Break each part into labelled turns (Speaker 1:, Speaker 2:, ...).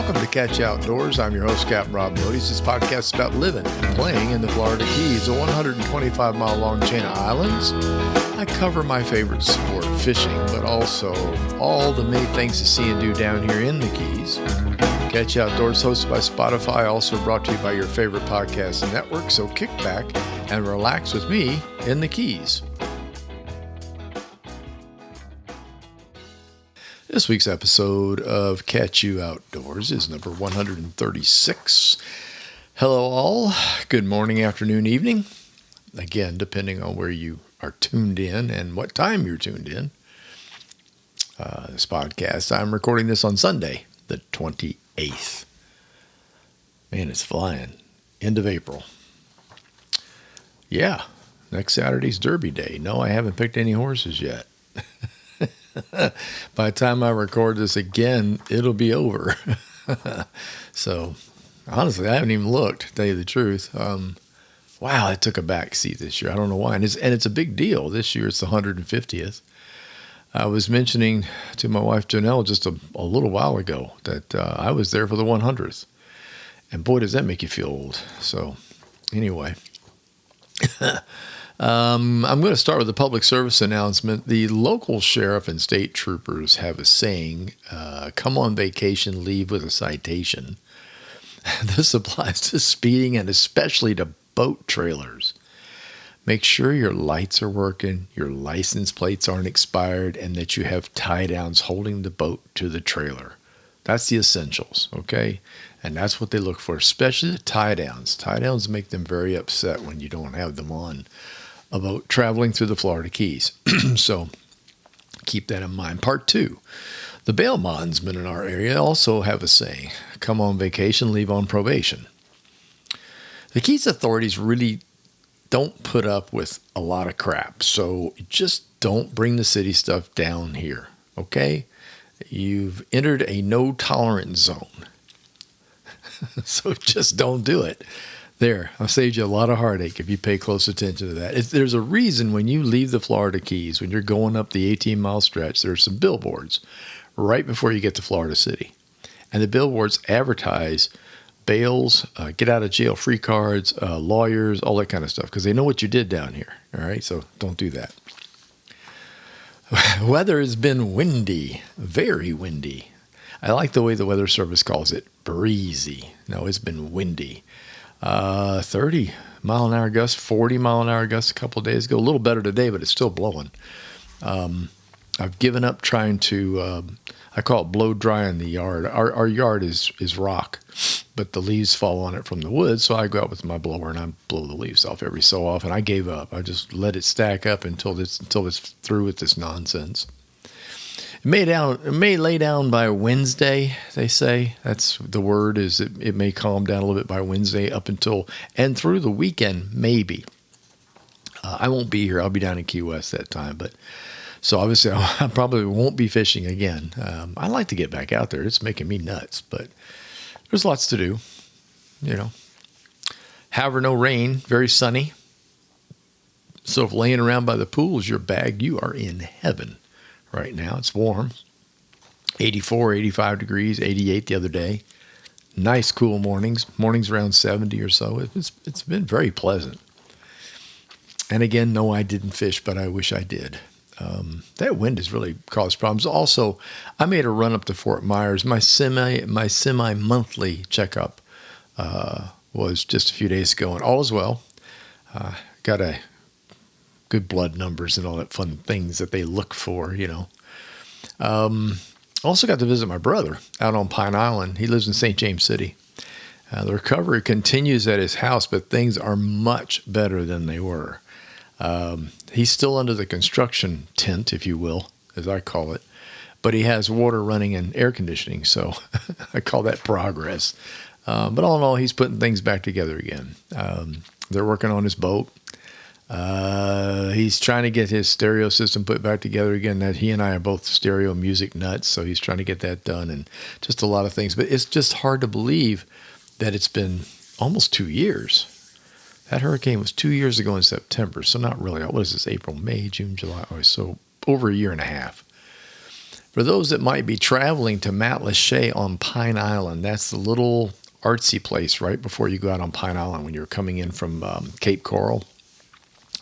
Speaker 1: Welcome to Catch Outdoors. I'm your host, Captain Rob Noties. This podcast is about living and playing in the Florida Keys, a 125-mile-long chain of islands. I cover my favorite sport, fishing, but also all the many things to see and do down here in the Keys. Catch Outdoors, hosted by Spotify, also brought to you by your favorite podcast network. So kick back and relax with me in the Keys. This week's episode of Catch You Outdoors is number 136. Hello all. Good morning, afternoon, evening. Again, depending on where you are tuned in and what time you're tuned in. This podcast, I'm recording this on Sunday, the 28th. Man, it's flying. End of April. Yeah, next Saturday's Derby Day. No, I haven't picked any horses yet. By the time I record this again, it'll be over. So, honestly, I haven't even looked, to tell you the truth. Wow, I took a back seat this year. I don't know why. And it's a big deal. This year it's the 150th. I was mentioning to my wife, Janelle, just a little while ago that I was there for the 100th. And boy, does that make you feel old. So, anyway. I'm going to start with a public service announcement. The local sheriff and state troopers have a saying, come on vacation, leave with a citation. This applies to speeding and especially to boat trailers. Make sure your lights are working, your license plates aren't expired, and that you have tie downs holding the boat to the trailer. That's the essentials, okay? And that's what they look for, especially the tie downs. Tie downs make them very upset when you don't have them on a boat traveling through the Florida Keys. So keep that in mind. Part 2. The bail bondsmen in our area also have a saying, come on vacation, leave on probation. The Keys authorities really don't put up with a lot of crap, so just don't bring the city stuff down here, okay? You've entered a no-tolerance zone, so just don't do it. There, I've saved you a lot of heartache if you pay close attention to that. There's a reason when you leave the Florida Keys, when you're going up the 18-mile stretch, there's some billboards right before you get to Florida City. And the billboards advertise bails, get out of jail free cards, lawyers, all that kind of stuff, because they know what you did down here. All right, so don't do that. Weather has been windy, very windy. I like the way the Weather Service calls it, breezy. No, it's been windy. 30-mile-an-hour gusts, 40-mile-an-hour gusts a couple of days ago. A little better today, but it's still blowing. I've given up trying to, I call it blow dry in the yard. Our yard is rock, but the leaves fall on it from the wood, so I go out with my blower and I blow the leaves off every so often. I gave up. I just let it stack up until it's through with this nonsense. It may lay down by Wednesday, they say. That's the word, is it may calm down a little bit by Wednesday up until and through the weekend, maybe. I won't be here. I'll be down in Key West that time. But so obviously I probably won't be fishing again. I like to get back out there. It's making me nuts, but there's lots to do, you know. However, no rain, very sunny. So if laying around by the pool is your bag, you are in heaven. Right now, it's warm, 84, 85 degrees, 88 the other day. Nice, cool mornings around 70 or so. It's been very pleasant. And again, no, I didn't fish, but I wish I did. That wind has really caused problems. Also, I made a run up to Fort Myers. My semi-monthly checkup was just a few days ago, and all is well. Got a good blood numbers and all that fun things that they look for, you know. Also got to visit my brother out on Pine Island. He lives in St. James City. The recovery continues at his house, but things are much better than they were. He's still under the construction tent, if you will, as I call it, but he has water running and air conditioning, so I call that progress. But all in all, he's putting things back together again. They're working on his boat. He's trying to get his stereo system put back together again. That he and I are both stereo music nuts, so he's trying to get that done, and just a lot of things. But it's just hard to believe that it's been almost 2 years. That hurricane was 2 years ago in September, so not really. What is this, April, May, June, July? Oh, so over a year and a half. For those that might be traveling to Matlacha on Pine Island, that's the little artsy place right before you go out on Pine Island when you're coming in from Cape Coral.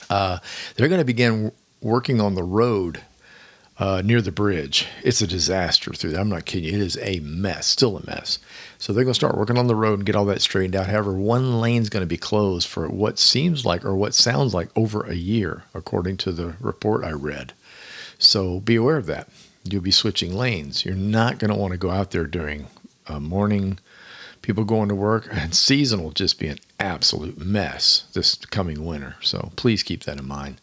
Speaker 1: They're going to begin working on the road near the bridge. It's a disaster through there. I'm not kidding you. It is a mess, still a mess. So they're going to start working on the road and get all that straightened out. However, one lane's going to be closed for what seems like or what sounds like over a year, according to the report I read. So be aware of that. You'll be switching lanes. You're not going to want to go out there during morning, people going to work, and season will just be an absolute mess this coming winter. So please keep that in mind.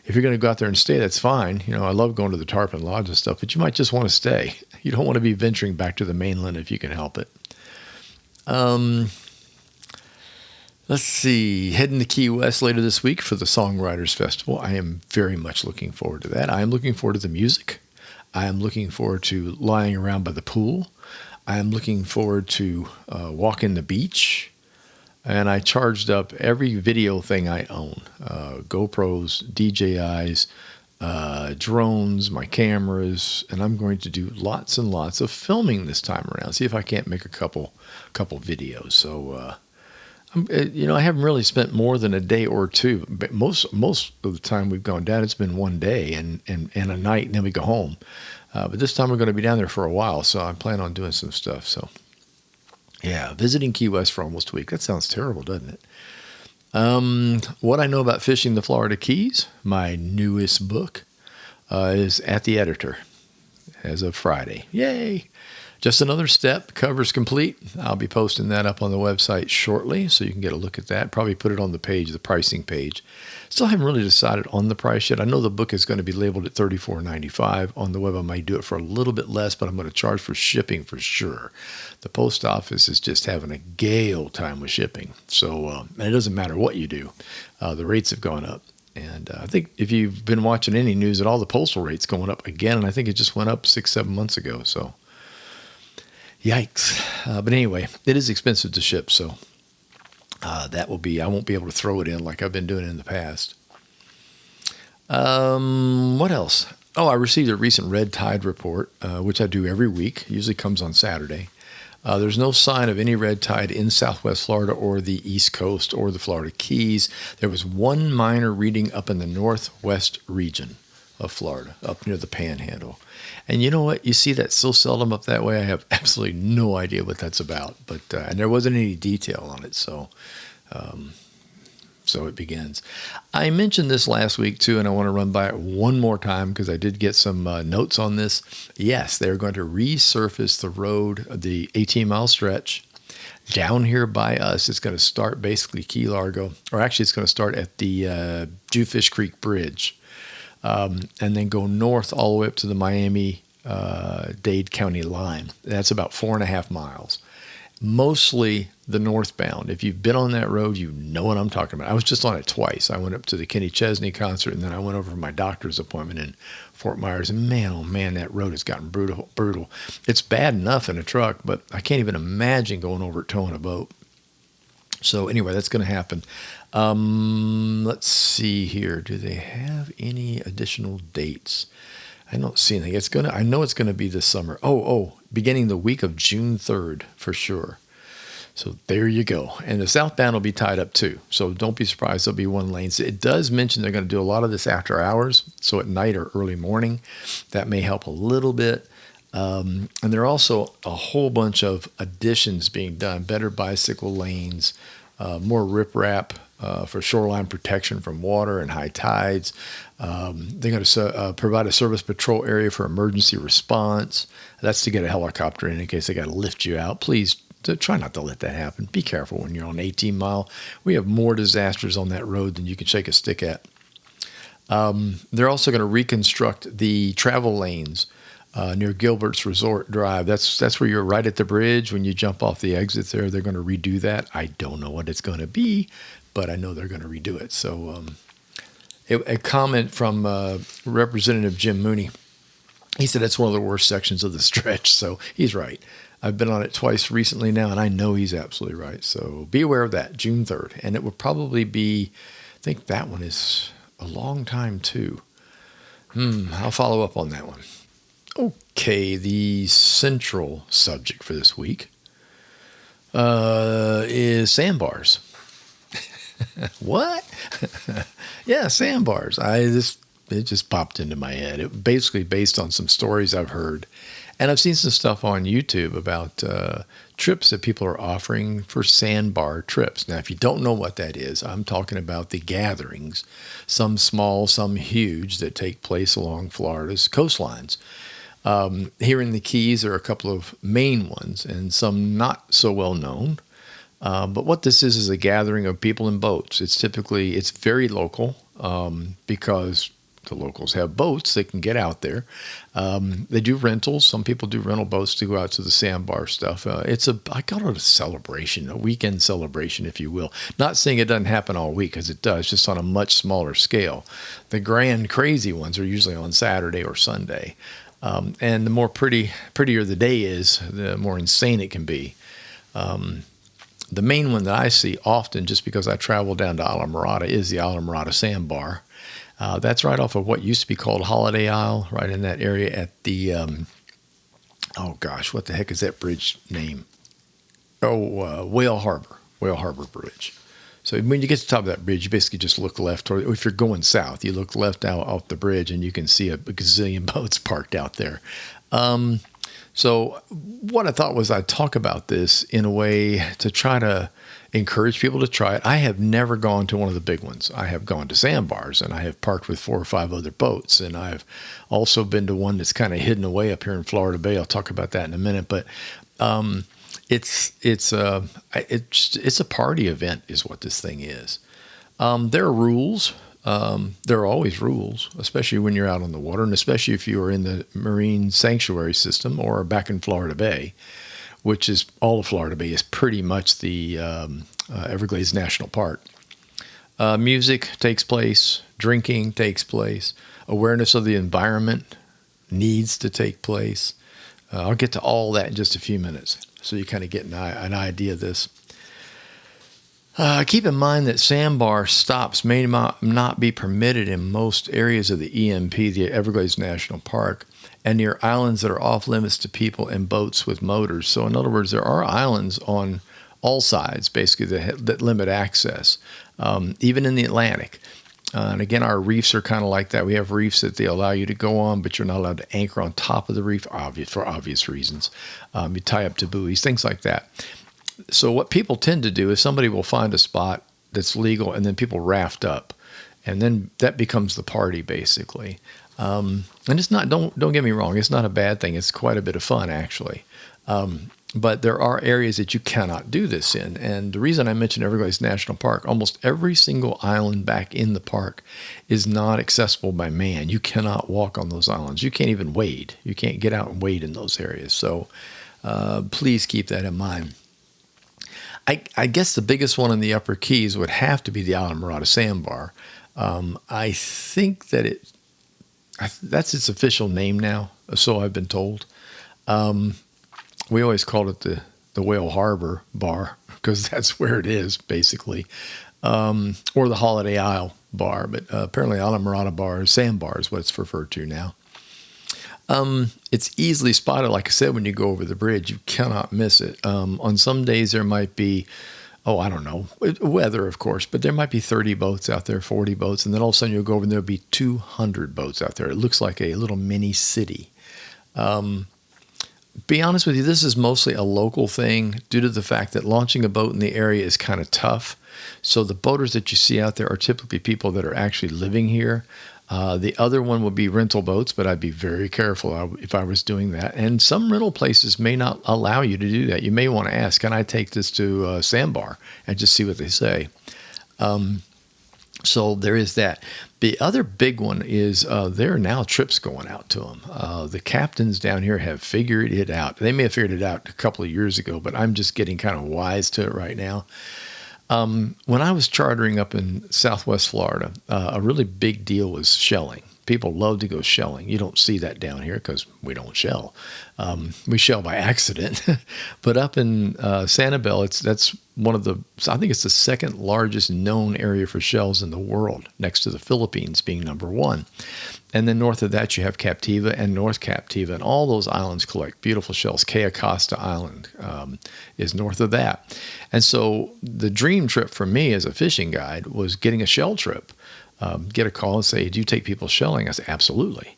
Speaker 1: If you're going to go out there and stay, that's fine. You know, I love going to the Tarpon Lodge and stuff, but you might just want to stay. You don't want to be venturing back to the mainland if you can help it. Let's see. Heading to Key West later this week for the Songwriters Festival. I am very much looking forward to that. I am looking forward to the music. I am looking forward to lying around by the pool. I am looking forward to walking the beach. And I charged up every video thing I own. GoPros, DJIs, drones, my cameras. And I'm going to do lots and lots of filming this time around. See if I can't make a couple videos. So, I haven't really spent more than a day or two. But most of the time we've gone down, it's been one day and a night, and then we go home. But this time we're going to be down there for a while, so I plan on doing some stuff. So, yeah, visiting Key West for almost a week. That sounds terrible, doesn't it? What I know about fishing the Florida Keys, my newest book, is at the editor as of Friday. Yay! Just another step. Cover's complete. I'll be posting that up on the website shortly, so you can get a look at that. Probably put it on the page, the pricing page. Still haven't really decided on the price yet. I know the book is going to be labeled at $34.95. On the web, I might do it for a little bit less, but I'm going to charge for shipping for sure. The post office is just having a gay old time with shipping. So, and it doesn't matter what you do. The rates have gone up. And I think if you've been watching any news at all, the postal rate's going up again. And I think it just went up 6-7 months ago. So, yikes. But anyway, it is expensive to ship. So I won't be able to throw it in like I've been doing in the past. What else? Oh, I received a recent red tide report, which I do every week. Usually comes on Saturday. There's no sign of any red tide in Southwest Florida or the East Coast or the Florida Keys. There was one minor reading up in the Northwest region of Florida, up near the Panhandle. And you know what? You see that so seldom up that way. I have absolutely no idea what that's about. But and there wasn't any detail on it, so it begins. I mentioned this last week too, and I want to run by it one more time because I did get some notes on this. Yes, they're going to resurface the road, the 18-mile stretch down here by us. It's going to start basically Key Largo, or actually it's going to start at the Jewfish Creek Bridge. And then go north all the way up to the Miami-Dade County line. That's about 4.5 miles. Mostly the northbound. If you've been on that road, you know what I'm talking about. I was just on it twice. I went up to the Kenny Chesney concert, and then I went over for my doctor's appointment in Fort Myers. And man, oh man, that road has gotten brutal. It's bad enough in a truck, but I can't even imagine going over it towing a boat. So anyway, that's going to happen. Let's see here. Do they have any additional dates? I don't see anything. I know it's going to be this summer. Beginning the week of June 3rd for sure. So there you go. And the southbound will be tied up too. So don't be surprised. There'll be one lane. So it does mention they're going to do a lot of this after hours. So at night or early morning, that may help a little bit. And there are also a whole bunch of additions being done. Better bicycle lanes, more riprap for shoreline protection from water and high tides. They're going to provide a service patrol area for emergency response. That's to get a helicopter in case they got to lift you out. Please try not to let that happen. Be careful when you're on 18 Mile. We have more disasters on that road than you can shake a stick at. They're also going to reconstruct the travel lanes near Gilbert's Resort Drive. That's where you're right at the bridge. When you jump off the exit there, they're going to redo that. I don't know what it's going to be, but I know they're going to redo it. So a comment from Representative Jim Mooney. He said it's one of the worst sections of the stretch. So he's right. I've been on it twice recently now, and I know he's absolutely right. So be aware of that, June 3rd. And it will probably be, I think that one is a long time too. I'll follow up on that one. Okay, the central subject for this week is sandbars. What? Yeah, sandbars. It just popped into my head. It basically based on some stories I've heard, and I've seen some stuff on YouTube about trips that people are offering for sandbar trips. Now, if you don't know what that is, I'm talking about the gatherings, some small, some huge, that take place along Florida's coastlines. Here in the Keys, there are a couple of main ones, and some not so well known. But what this is a gathering of people in boats. It's very local because the locals have boats. They can get out there. They do rentals. Some people do rental boats to go out to the sandbar stuff. I call it a celebration, a weekend celebration, if you will. Not saying it doesn't happen all week, because it does, just on a much smaller scale. The grand crazy ones are usually on Saturday or Sunday. And the more prettier the day is, the more insane it can be. The main one that I see often, just because I travel down to Islamorada, is the Islamorada Sandbar. That's right off of what used to be called Holiday Isle, right in that area at the, oh gosh, what the heck is that bridge name? Whale Harbor Bridge. So when you get to the top of that bridge, you basically just look left, or if you're going south, you look left out off the bridge, and you can see a gazillion boats parked out there. So what I thought was I'd talk about this in a way to try to encourage people to try it. I have never gone to one of the big ones. I have gone to sandbars, and I have parked with 4 or 5 other boats, and I've also been to one that's kind of hidden away up here in Florida Bay. I'll talk about that in a minute, but it's a party event is what this thing is. There are rules. There are always rules, especially when you're out on the water, and especially if you are in the marine sanctuary system or back in Florida Bay, which is all of Florida Bay is pretty much the Everglades National Park. Music takes place, drinking takes place, awareness of the environment needs to take place. I'll get to all that in just a few minutes, so you kind of get an idea of this. Keep in mind that sandbar stops may not be permitted in most areas of the ENP, the Everglades National Park, and near islands that are off limits to people and boats with motors. So in other words, there are islands on all sides, basically, that limit access, even in the Atlantic. And again, our reefs are kind of like that. We have reefs that they allow you to go on, but you're not allowed to anchor on top of the reef, for obvious reasons. You tie up to buoys, things like that. So what people tend to do is somebody will find a spot that's legal, and then people raft up, and then that becomes the party, basically. And it's not. Don't get me wrong. It's not a bad thing. It's quite a bit of fun, actually. But there are areas that you cannot do this in. And the reason I mentioned Everglades National Park, almost every single island back in the park is not accessible by man. You cannot walk on those islands. You can't even wade. You can't get out and wade in those areas. So please keep that in mind. I guess the biggest one in the Upper Keys would have to be the Islamorada Sandbar. I think that that's its official name now, so I've been told. We always called it the Whale Harbor Bar, because that's where it is, basically, or the Holiday Isle Bar. But apparently Islamorada Sandbar is what it's referred to now. It's easily spotted, like I said, when you go over the bridge. You cannot miss it. On some days there might be, I don't know, weather, of course, but there might be 30 boats out there, 40 boats, and then all of a sudden you'll go over and there'll be 200 boats out there. It looks like a little mini city. Be honest with you, this is mostly a local thing due to the fact that launching a boat in the area is kind of tough. So the boaters that you see out there are typically people that are actually living here. The other one would be rental boats, but I'd be very careful if I was doing that. And some rental places may not allow you to do that. You may want to ask, can I take this to Sandbar, and just see what they say. So there is that. The other big one is there are now trips going out to them. The captains down here have figured it out. They may have figured it out a couple of years ago, but I'm just getting kind of wise to it right now. When I was chartering up in Southwest Florida, a really big deal was shelling. People love to go shelling. You don't see that down here because we don't shell. We shell by accident. But up in Sanibel, that's one of the, I think it's the second largest known area for shells in the world, next to the Philippines being number one. And then north of that, you have Captiva and North Captiva, and all those islands collect beautiful shells. Cayo Costa Island is north of that. And so the dream trip for me as a fishing guide was getting a shell trip. Get a call and say, do you take people shelling? I say, absolutely.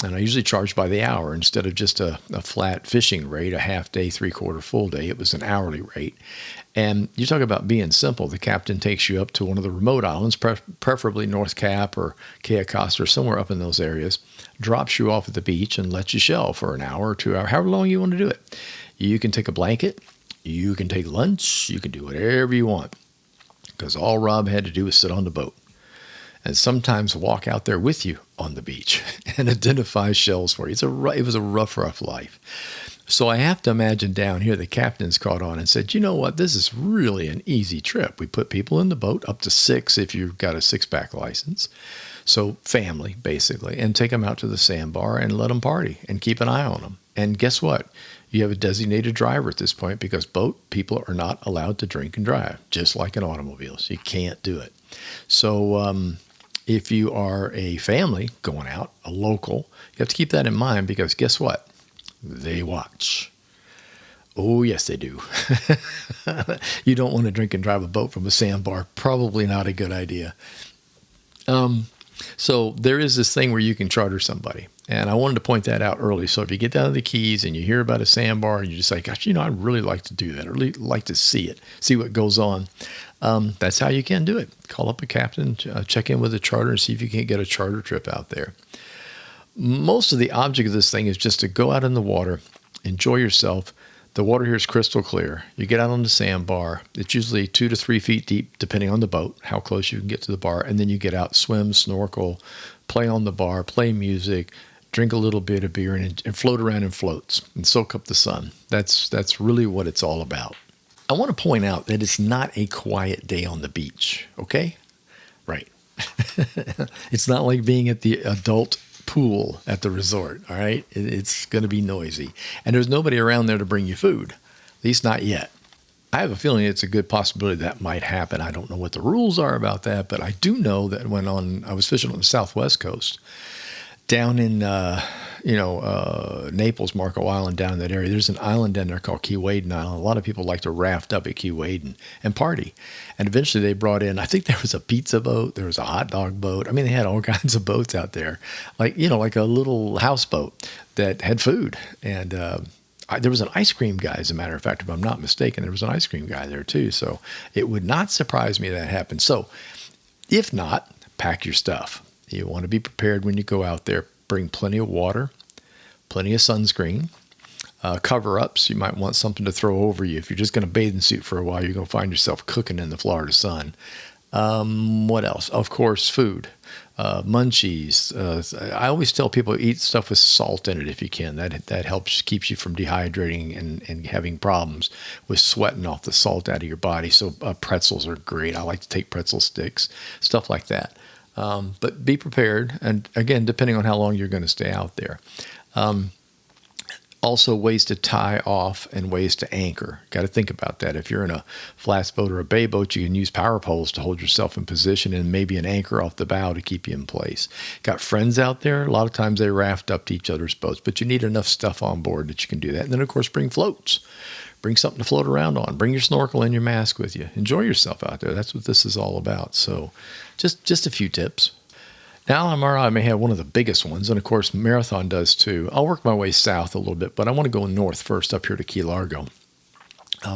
Speaker 1: And I usually charge by the hour instead of just a flat fishing rate, a half day, 3/4 full day. It was an hourly rate. And you talk about being simple. The captain takes you up to one of the remote islands, preferably North Cap or Cayo Costa or somewhere up in those areas, drops you off at the beach and lets you shell for an hour or 2 hours, however long you want to do it. You can take a blanket. You can take lunch. You can do whatever you want, because all Rob had to do was sit on the boat and sometimes walk out there with you on the beach and identify shells for you. It was a rough life. So I have to imagine down here the captain's caught on and said, you know what, this is really an easy trip. We put people in the boat, up to 6 if you've got a 6-pack license. So family, basically, and take them out to the sandbar and let them party and keep an eye on them. And guess what? You have a designated driver at this point, because boat people are not allowed to drink and drive, just like in automobiles. You can't do it. So if you are a family going out, a local, you have to keep that in mind, because guess what? They watch. Oh, yes, they do. You don't want to drink and drive a boat from a sandbar. Probably not a good idea. So there is this thing where you can charter somebody. And I wanted to point that out early. So if you get down to the Keys and you hear about a sandbar and you just say, gosh, I'd really like to do that, or really like to see it, see what goes on. That's how you can do it. Call up a captain, check in with a charter, and see if you can't get a charter trip out there. Most of the object of this thing is just to go out in the water, enjoy yourself. The water here is crystal clear. You get out on the sandbar. It's usually 2 to 3 feet deep, depending on the boat, how close you can get to the bar. And then you get out, swim, snorkel, play on the bar, play music, drink a little bit of beer, and float around in floats and soak up the sun. That's really what it's all about. I want to point out that it's not a quiet day on the beach, okay? Right. It's not like being at the adult pool at the resort, all right? It's going to be noisy. And there's nobody around there to bring you food, at least not yet. I have a feeling it's a good possibility that might happen. I don't know what the rules are about that, but I do know that I was fishing on the southwest coast, down in Naples, Marco Island, down in that area. There's an island down there called Keewaydin Island. A lot of people like to raft up at Keewaydin and party. And eventually they brought in, I think there was a pizza boat, there was a hot dog boat. I mean, they had all kinds of boats out there, like a little houseboat that had food. And there was an ice cream guy, as a matter of fact, if I'm not mistaken. There was an ice cream guy there too. So it would not surprise me that happened. So if not, pack your stuff. You want to be prepared when you go out there. Bring plenty of water, plenty of sunscreen, cover-ups. You might want something to throw over you. If you're just going to bathe in suit for a while, you're going to find yourself cooking in the Florida sun. What else? Of course, food, munchies. I always tell people, eat stuff with salt in it if you can. That helps, keeps you from dehydrating and having problems with sweating off the salt out of your body. So pretzels are great. I like to take pretzel sticks, stuff like that. But be prepared. And again, depending on how long you're going to stay out there. Also, ways to tie off and ways to anchor. Got to think about that. If you're in a flats boat or a bay boat, you can use power poles to hold yourself in position, and maybe an anchor off the bow to keep you in place. Got friends out there? A lot of times they raft up to each other's boats, but you need enough stuff on board that you can do that. And then, of course, bring floats. Bring something to float around on. Bring your snorkel and your mask with you. Enjoy yourself out there. That's what this is all about. So just a few tips. Now, I may have one of the biggest ones, and of course, Marathon does too. I'll work my way south a little bit, but I want to go north first, up here to Key Largo.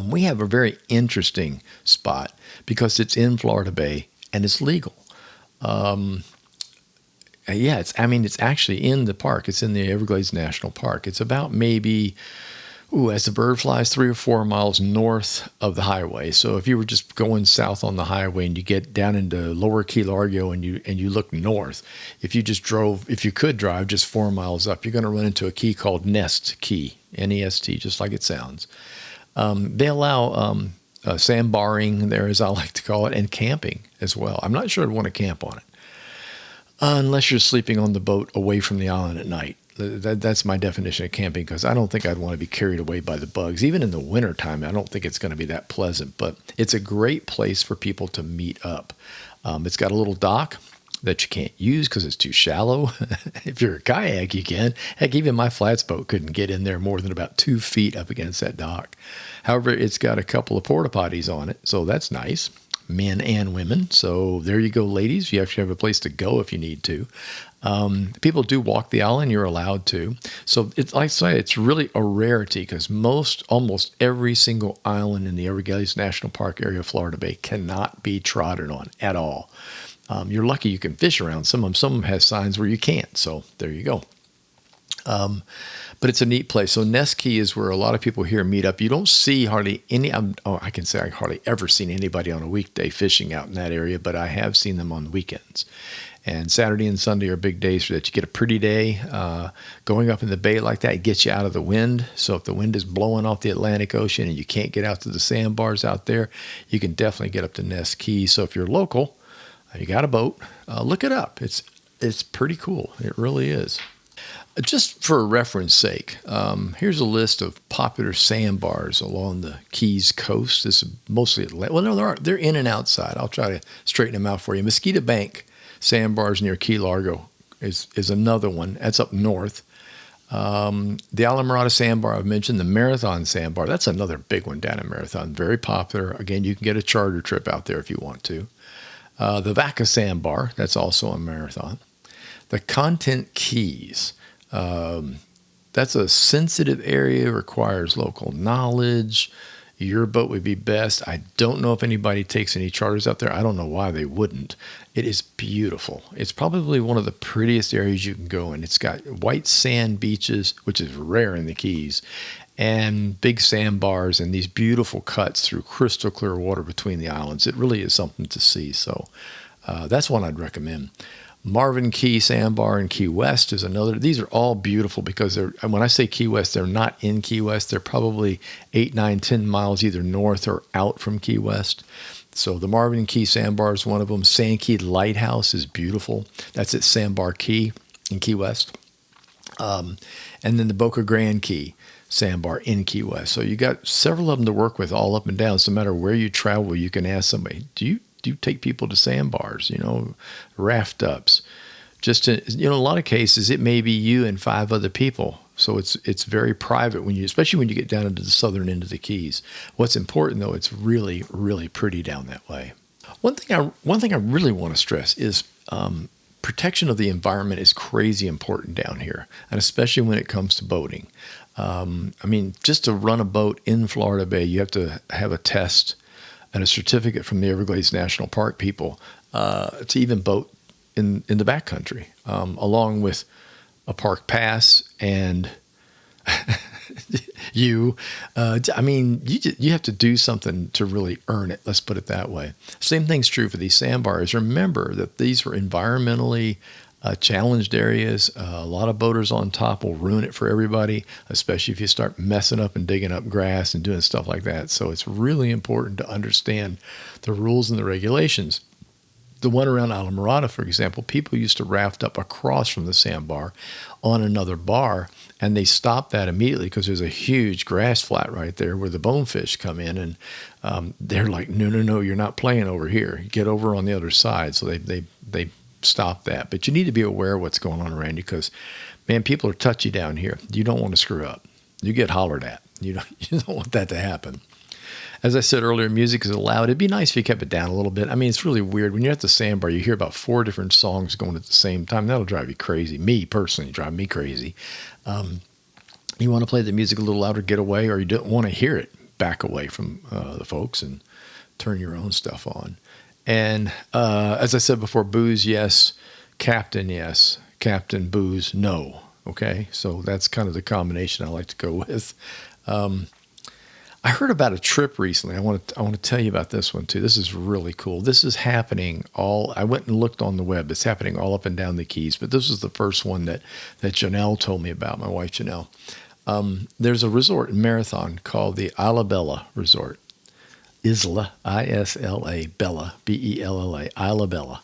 Speaker 1: We have a very interesting spot because it's in Florida Bay and it's legal. It's actually in the park. It's in the Everglades National Park. It's about maybe, as the bird flies, 3 or 4 miles north of the highway. So if you were just going south on the highway and you get down into Lower Key Largo and you look north, if you could drive just 4 miles up, you're going to run into a key called Nest Key, N-E-S-T, just like it sounds. They allow sandbarring there, as I like to call it, and camping as well. I'm not sure I'd want to camp on it. Unless you're sleeping on the boat away from the island at night. That's my definition of camping, because I don't think I'd want to be carried away by the bugs. Even in the wintertime, I don't think it's going to be that pleasant, but it's a great place for people to meet up. It's got a little dock that you can't use because it's too shallow. If you're a kayak, you can. Heck, even my flats boat couldn't get in there more than about 2 feet up against that dock. However, it's got a couple of porta potties on it, so that's nice. Men and women. So there you go, ladies. You actually have a place to go if you need to. People do walk the island. You're allowed to. So it's like I say, it's really a rarity, because almost every single island in the Everglades National Park area of Florida Bay cannot be trodden on at all. You're lucky you can fish around some of them. Some of them have signs where you can't. So there you go. But it's a neat place. So Ness Key is where a lot of people here meet up. You don't see hardly any, I can say I hardly ever seen anybody on a weekday fishing out in that area, but I have seen them on the weekends. And Saturday and Sunday are big days for that. You get a pretty day. Going up in the bay like that, it gets you out of the wind. So if the wind is blowing off the Atlantic Ocean and you can't get out to the sandbars out there, you can definitely get up to Ness Key. So if you're local, you got a boat, look it up. It's pretty cool. It really is. Just for reference sake, here's a list of popular sandbars along the Keys coast. This is mostly Atlantic. Well, no, they're in and outside. I'll try to straighten them out for you. Mosquito Bank sandbars near Key Largo is another one. That's up north. The Alamorada sandbar I've mentioned. The Marathon sandbar, that's another big one down in Marathon. Very popular. Again, you can get a charter trip out there if you want to. The Vaca sandbar, that's also a Marathon. The Content Keys. That's a sensitive area, requires local knowledge. Your boat would be best. I don't know if anybody takes any charters out there. I don't know why they wouldn't. It is beautiful. It's probably one of the prettiest areas you can go in. It's got white sand beaches, which is rare in the Keys, and big sandbars and these beautiful cuts through crystal clear water between the islands. It really is something to see. So that's one I'd recommend. Marvin Key Sandbar in Key West is another. These are all beautiful because when I say Key West, they're not in Key West. They're probably 8, 9, 10 miles either north or out from Key West. So the Marvin Key Sandbar is one of them. Sand Key Lighthouse is beautiful. That's at Sandbar Key in Key West. And then the Boca Grande Key Sandbar in Key West. So you got several of them to work with all up and down. So no matter where you travel, you can ask somebody, do you take people to sandbars, raft ups? Just in a lot of cases, it may be you and 5 other people. So it's very private especially when you get down into the southern end of the Keys. What's important though, it's really, really pretty down that way. One thing I really want to stress is protection of the environment is crazy important down here, and especially when it comes to boating. Just to run a boat in Florida Bay, you have to have a test and a certificate from the Everglades National Park people to even boat in the backcountry, along with a park pass and you have to do something to really earn it. Let's put it that way. Same thing's true for these sandbars. Remember that these are environmentally challenged areas. A lot of boaters on top will ruin it for everybody, especially if you start messing up and digging up grass and doing stuff like that. So it's really important to understand the rules and the regulations. The one around Alamorada, for example, people used to raft up across from the sandbar on another bar, and they stopped that immediately because there's a huge grass flat right there where the bonefish come in, and they're like, no, you're not playing over here. Get over on the other side. So they stop that. But you need to be aware of what's going on around you because, man, people are touchy down here. You don't want to screw up. You get hollered at. You don't want that to happen. As I said earlier, music is allowed. It'd be nice if you kept it down a little bit. It's really weird. When you're at the sandbar, you hear about 4 different songs going at the same time. That'll drive you crazy. Me, personally, drive me crazy. You want to play the music a little louder, get away, or you don't want to hear it, back away from the folks and turn your own stuff on. And as I said before, booze, yes. Captain, yes. Captain, booze, no. Okay? So that's kind of the combination I like to go with. I heard about a trip recently. I want to tell you about this one too. This is really cool. This is happening I went and looked on the web. It's happening all up and down the Keys, but this is the first one that Janelle told me about, my wife Janelle. There's a resort in Marathon called the Isla Resort. Isla, I-S-L-A, Bella, B-E-L-L-A, Isla Bella,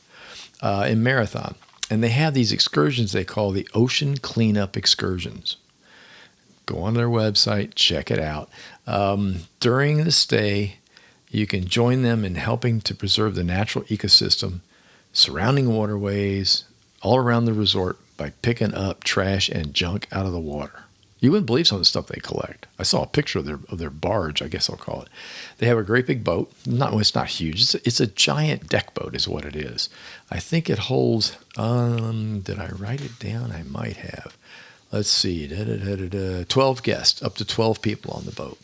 Speaker 1: in Marathon. And they have these excursions they call the ocean cleanup excursions. Go on their website, check it out. During the stay, you can join them in helping to preserve the natural ecosystem, surrounding waterways, all around the resort by picking up trash and junk out of the water. You wouldn't believe some of the stuff they collect. I saw a picture of their barge, I guess I'll call it. They have a great big boat. It's not huge. It's a giant deck boat is what it is. I think it holds, did I write it down? I might have. Let's see, 12 guests, up to 12 people on the boat.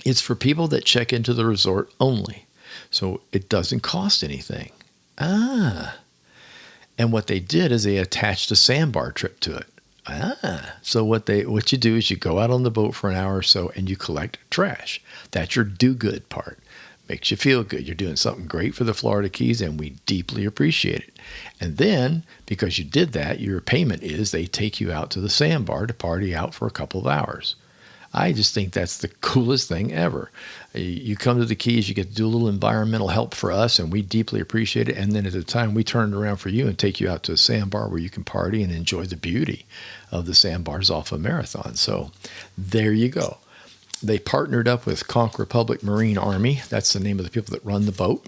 Speaker 1: It's for people that check into the resort only. So it doesn't cost anything. And what they did is they attached a sandbar trip to it. So what you do is you go out on the boat for an hour or so and you collect trash. That's your do-good part. Makes you feel good. You're doing something great for the Florida Keys, and we deeply appreciate it. And then, because you did that, your payment is they take you out to the sandbar to party out for a couple of hours. I just think that's the coolest thing ever. You come to the Keys, you get to do a little environmental help for us, and we deeply appreciate it. And then at the time, we turn it around for you and take you out to a sandbar where you can party and enjoy the beauty of the sandbars off of Marathon. So there you go. They partnered up with Conch Republic Marine Army. That's the name of the people that run the boat.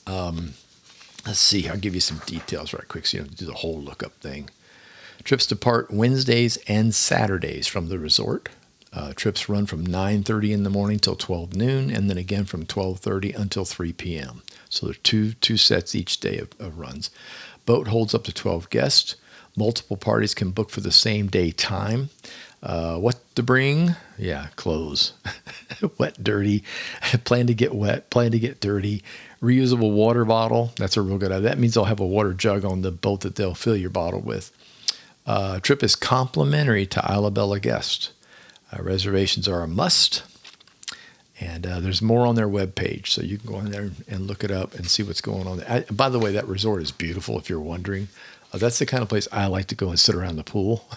Speaker 1: Let's see. I'll give you some details right quick so you don't have to do the whole lookup thing. Trips depart Wednesdays and Saturdays from the resort. Trips run from 9:30 in the morning till 12 noon, and then again from 12:30 until 3 p.m. So there are two sets each day of runs. Boat holds up to 12 guests. Multiple parties can book for the same day time. What to bring? Yeah, clothes. Wet, dirty. Plan to get wet. Plan to get dirty. Reusable water bottle. That's a real good idea. That means they'll have a water jug on the boat that they'll fill your bottle with. Trip is complimentary to Isla Bella guests. Reservations are a must. And there's more on their webpage, so you can go in there and look it up and see what's going on there. By the way, that resort is beautiful, if you're wondering. That's the kind of place I like to go and sit around the pool.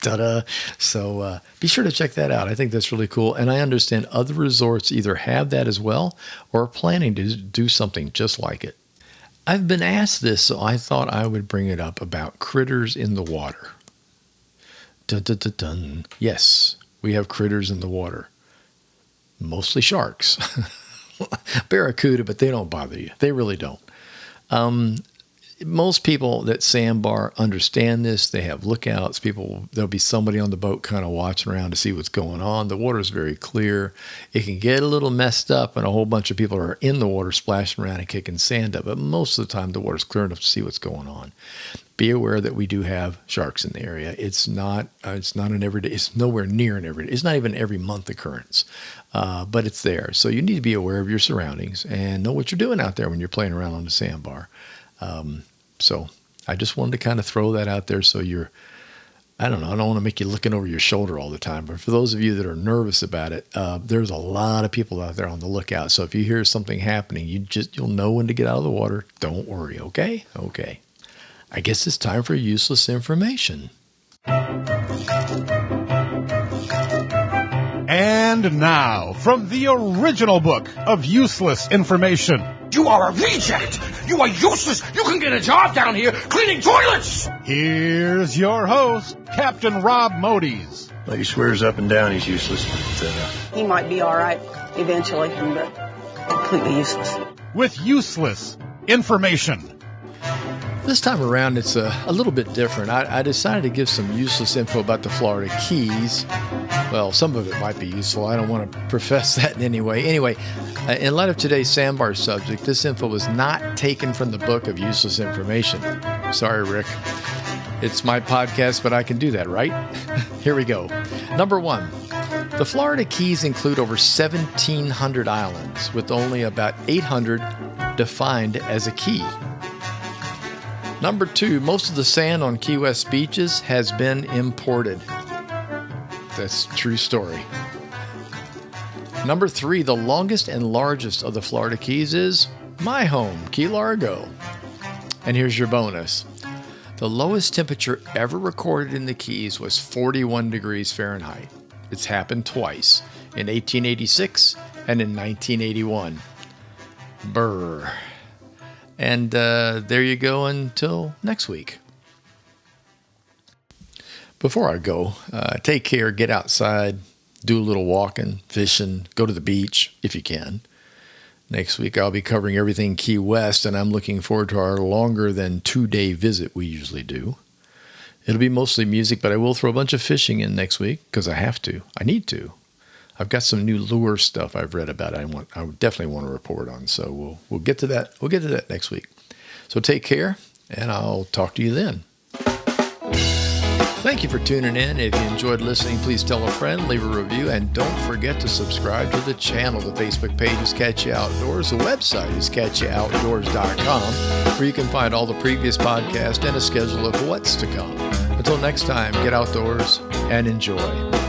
Speaker 1: Ta-da. So be sure to check that out. I think that's really cool. And I understand other resorts either have that as well or are planning to do something just like it. I've been asked this, so I thought I would bring it up about critters in the water. Dun, dun, dun, dun. Yes, we have critters in the water. Mostly sharks. Barracuda, but they don't bother you. They really don't. Most people that sandbar understand this. They have lookouts. There'll be somebody on the boat kind of watching around to see what's going on. The water is very clear. It can get a little messed up, and a whole bunch of people are in the water splashing around and kicking sand up. But most of the time, the water's clear enough to see what's going on. Be aware that we do have sharks in the area. It's not an everyday. It's nowhere near an everyday. It's not even every month occurrence, but it's there. So you need to be aware of your surroundings and know what you're doing out there when you're playing around on the sandbar. So I just wanted to kind of throw that out there so I don't want to make you looking over your shoulder all the time, but for those of you that are nervous about it, there's a lot of people out there on the lookout. So if you hear something happening, you'll know when to get out of the water. Don't worry, okay? Okay. I guess it's time for useless information.
Speaker 2: And now, from the original book of useless information.
Speaker 3: You are a reject! You are useless! You can get a job down here cleaning toilets!
Speaker 2: Here's your host, Captain Rob Modies.
Speaker 4: Well, he swears up and down he's useless, but
Speaker 5: he might be all right eventually, but completely useless.
Speaker 2: With useless information.
Speaker 1: This time around, it's a little bit different. I decided to give some useless info about the Florida Keys. Well, some of it might be useful. I don't want to profess that in any way. Anyway, in light of today's sandbar subject, this info was not taken from the book of useless information. Sorry, Rick. It's my podcast, but I can do that, right? Here we go. Number 1. The Florida Keys include over 1,700 islands, with only about 800 defined as a key. Number 2, most of the sand on Key West beaches has been imported. That's a true story. Number 3, the longest and largest of the Florida Keys is my home, Key Largo. And here's your bonus. The lowest temperature ever recorded in the Keys was 41 degrees Fahrenheit. It's happened twice, in 1886 and in 1981. Brr. And there you go until next week. Before I go, take care, get outside, do a little walking, fishing, go to the beach if you can. Next week, I'll be covering everything Key West, and I'm looking forward to our longer than 2-day visit we usually do. It'll be mostly music, but I will throw a bunch of fishing in next week because I have to. I need to. I've got some new lure stuff I've read about. I would definitely want to report on. So we'll get to that. We'll get to that next week. So take care, and I'll talk to you then. Thank you for tuning in. If you enjoyed listening, please tell a friend, leave a review, and don't forget to subscribe to the channel. The Facebook page is Catchy Outdoors. The website is catchyoutdoors.com, where you can find all the previous podcasts and a schedule of what's to come. Until next time, get outdoors and enjoy.